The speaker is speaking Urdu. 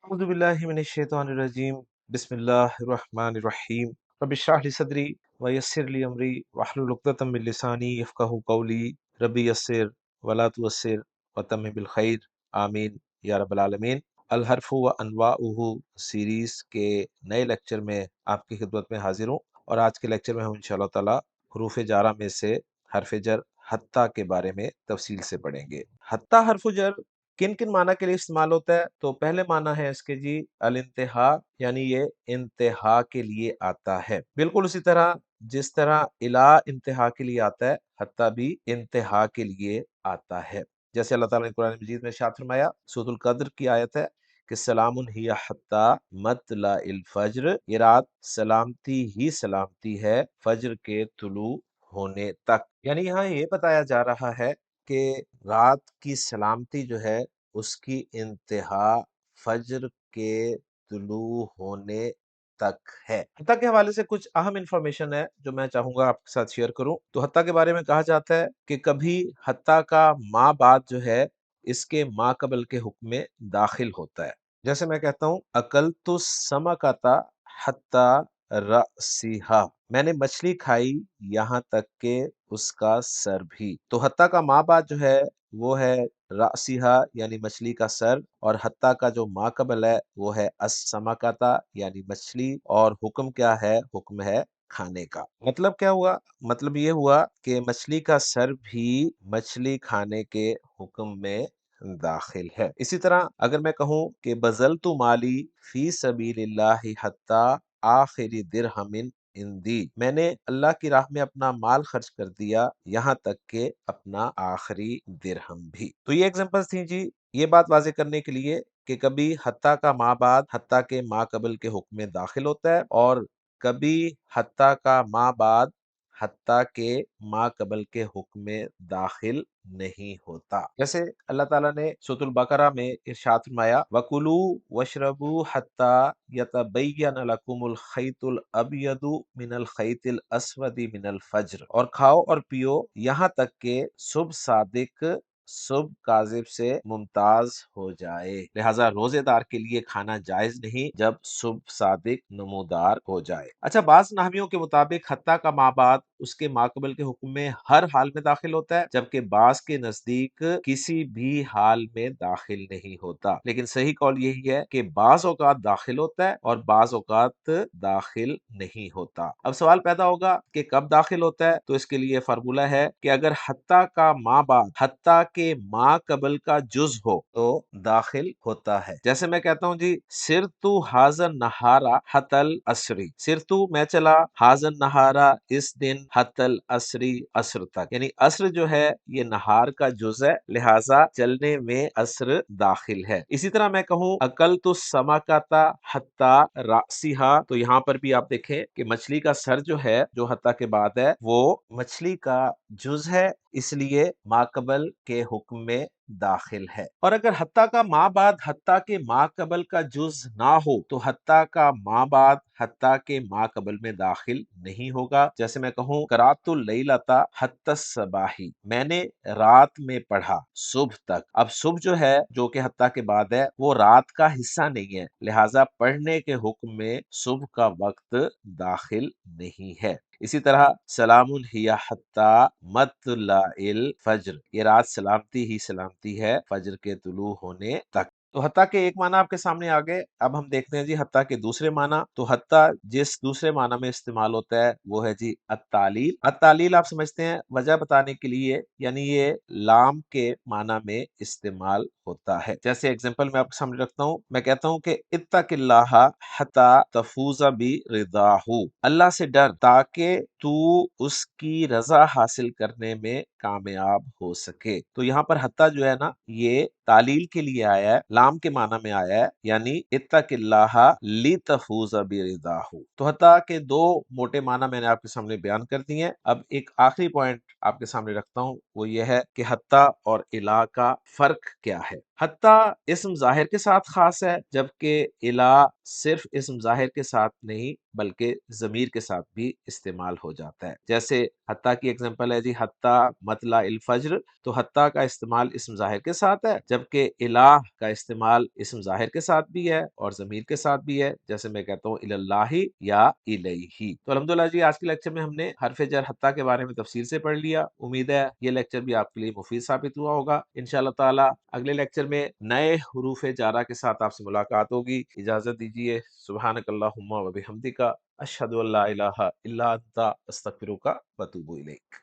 اعوذ باللہ من الشیطان الرجیم بسم اللہ الرحمن الرحیم رب اشرح لی صدری ویسر لی امری واحلل عقدۃ من لسانی یفقہوا قولی ربی یسر ولا تعسر وتمم بالخیر آمین یا رب العالمین۔ الحرف و انواعہ سیریز کے نئے لیکچر میں آپ کی خدمت میں حاضر ہوں، اور آج کے لیکچر میں ہم انشاءاللہ تعالی حروف جارہ میں سے حرف جر حتیٰ کے بارے میں تفصیل سے پڑھیں گے۔ حتیٰ حرف جر کن کن معنی کے لیے استعمال ہوتا ہے؟ تو پہلے معنی ہے اس کے جی الانتہا، یعنی یہ انتہا کے لیے آتا ہے، بالکل اسی طرح جس طرح الا انتہا کے لیے آتا ہے، حتیٰ بھی انتہا کے لیے آتا ہے۔ جیسے اللہ تعالیٰ نے قرآن مجید میں ارشاد فرمایا، سورۃ القدر کی آیت ہے کہ سلام ہی حتیٰ مطلع الفجر، یہ رات سلامتی ہی سلامتی ہے فجر کے طلوع ہونے تک۔ یعنی یہاں یہ بتایا جا رہا ہے کہ رات کی سلامتی جو ہے اس کی انتہا فجر کے طلوع ہونے تک ہے۔ حتیٰ کے حوالے سے کچھ اہم انفارمیشن ہے جو میں چاہوں گا آپ کے ساتھ شیئر کروں۔ تو حتیٰ کے بارے میں کہا جاتا ہے کہ کبھی حتیٰ کا ما بعد جو ہے اس کے ما قبل کے حکم میں داخل ہوتا ہے۔ جیسے میں کہتا ہوں اکلت السمکۃ حتیٰ رأسہا، میں نے مچھلی کھائی یہاں تک کہ اس کا سر بھی۔ تو حتیٰ کا ما بعد جو ہے وہ ہے رأسہا یعنی مچھلی کا سر، اور حتیٰ کا جو ما قبل ہے وہ ہے السمکۃ یعنی مچھلی، اور حکم کیا ہے؟ حکم ہے کھانے کا۔ مطلب کیا ہوا؟ مطلب یہ ہوا کہ مچھلی کا سر بھی مچھلی کھانے کے حکم میں داخل ہے۔ اسی طرح اگر میں کہوں کہ بذلت مالی فی سبیل اللہ حتیٰ آخر درہم اندی، میں نے اللہ کی راہ میں اپنا مال خرچ کر دیا یہاں تک کہ اپنا آخری درہم بھی۔ تو یہ ایگزامپلس تھیں جی، یہ بات واضح کرنے کے لیے کہ کبھی حتیٰ کا ما بعد حتیٰ کے ما قبل کے حکم میں داخل ہوتا ہے، اور کبھی حتیٰ کا ما بعد حتیٰ کے ما قبل کے حکم میں داخل نہیں ہوتا۔ جیسے اللہ تعالیٰ نے سورۃ البقرہ میں ارشاد فرمایا وَكُلُوا وَاشْرَبُوا حَتَّى يَتَبَيَّنَ لَكُمُ الْخَيْطُ الْأَبْيَضُ مِنَ الْخَيْطِ الْأَسْوَدِ مِنَ الْفَجْرِ، اور کھاؤ اور پیو یہاں تک کہ صبح صادق صبح کاذب سے ممتاز ہو جائے۔ لہٰذا روزے دار کے لیے کھانا جائز نہیں جب صبح صادق نمودار ہو جائے۔ اچھا، بعض نحویوں کے مطابق حتیٰ کا ما بعد اس کے ما قبل کے حکم میں ہر حال میں داخل ہوتا ہے، جبکہ بعض کے نزدیک کسی بھی حال میں داخل نہیں ہوتا۔ لیکن صحیح قول یہی ہے کہ بعض اوقات داخل ہوتا ہے اور بعض اوقات داخل نہیں ہوتا۔ اب سوال پیدا ہوگا کہ کب داخل ہوتا ہے؟ تو اس کے لیے فارمولہ ہے کہ اگر حتیٰ کا ما بعد حتیٰ کے ما قبل کا جز ہو تو داخل ہوتا ہے۔ جیسے میں کہتا ہوں جی سرتو حاضر نہارا حتل عصری، سرتو میں چلا حاضر نہارا اس دن حتل عصری عصر تک، یعنی عصر جو ہے یہ نہار کا جز ہے، لہٰذا چلنے میں عصر داخل ہے۔ اسی طرح میں کہوں اکلت السمکۃ حتیٰ رأسہا، تو یہاں پر بھی آپ دیکھیں کہ مچھلی کا سر جو ہے جو حتیٰ کے بعد ہے وہ مچھلی کا جز ہے، اس لیے ما قبل کے حکم میں داخل ہے۔ اور اگر حتیٰ کا ما بعد حتیٰ کے ما قبل کا جز نہ ہو تو حتیٰ کا ما بعد حتیٰ کے ما قبل میں داخل نہیں ہوگا۔ جیسے میں کہوں قرأت اللیلۃ حتی الصباح، میں نے رات میں پڑھا صبح تک۔ اب صبح جو ہے جو کہ حتیٰ کے بعد ہے وہ رات کا حصہ نہیں ہے، لہٰذا پڑھنے کے حکم میں صبح کا وقت داخل نہیں ہے۔ اسی طرح سلام ہی حتیٰ مطلع الفجر، یہ رات سلامتی ہی سلامتی ہے فجر کے طلوع ہونے تک۔ تو حتیٰ کے ایک معنی آپ کے سامنے آ گئے، اب ہم دیکھتے ہیں جی حتیٰ کے دوسرے معنی۔ تو حتیٰ جس دوسرے معنی میں استعمال ہوتا ہے وہ ہے جی التعلیل۔ التعلیل آپ سمجھتے ہیں وجہ بتانے کے لیے، یعنی یہ لام کے معنی میں استعمال ہوتا ہے۔ جیسے اگزامپل میں آپ کے سامنے رکھتا ہوں، میں کہتا ہوں کہ اتق اللہ حتیٰ تفوز برضاہ، اللہ سے ڈر تاکہ تو اس کی رضا حاصل کرنے میں کامیاب ہو سکے۔ تو یہاں پر حتیٰ جو ہے نا یہ تعلیل کے لیے آیا ہے، لام کے معنی میں آیا ہے، یعنی اتق اللہ لتفوز برضاہ۔ تو حتیٰ کے دو موٹے معنی میں نے آپ کے سامنے بیان کر دی ہیں۔ اب ایک آخری پوائنٹ آپ کے سامنے رکھتا ہوں، وہ یہ ہے کہ حتیٰ اور الی کا فرق کیا ہے۔ حتیٰ اسم ظاہر کے ساتھ خاص ہے، جبکہ الا صرف اسم ظاہر کے ساتھ نہیں بلکہ ضمیر کے ساتھ بھی استعمال ہو جاتا ہے۔ جیسے حتیٰ کی ایگزامپل ہے جی حتیٰ مطلع الفجر، تو حتیٰ کا استعمال اسم ظاہر کے ساتھ ہے، جبکہ الہ کا استعمال اسم ظاہر کے ساتھ بھی ہے اور ضمیر کے ساتھ بھی ہے، جیسے میں کہتا ہوں اللہ یا الیہ۔ تو الحمدللہ جی آج کے لیکچر میں ہم نے حرف جر حتیٰ کے بارے میں تفصیل سے پڑھ لیا۔ امید ہے یہ لیکچر بھی آپ کے لیے مفید ثابت ہوا ہوگا۔ انشاءاللہ تعالی اگلے لیکچر میں نئے حروف جارہ کے ساتھ آپ سے ملاقات ہوگی۔ اجازت دیجیے، سبحانک اللہم و بحمدک، اشہد ان لا الہ الا انت، استغفرک و اتوب الیک۔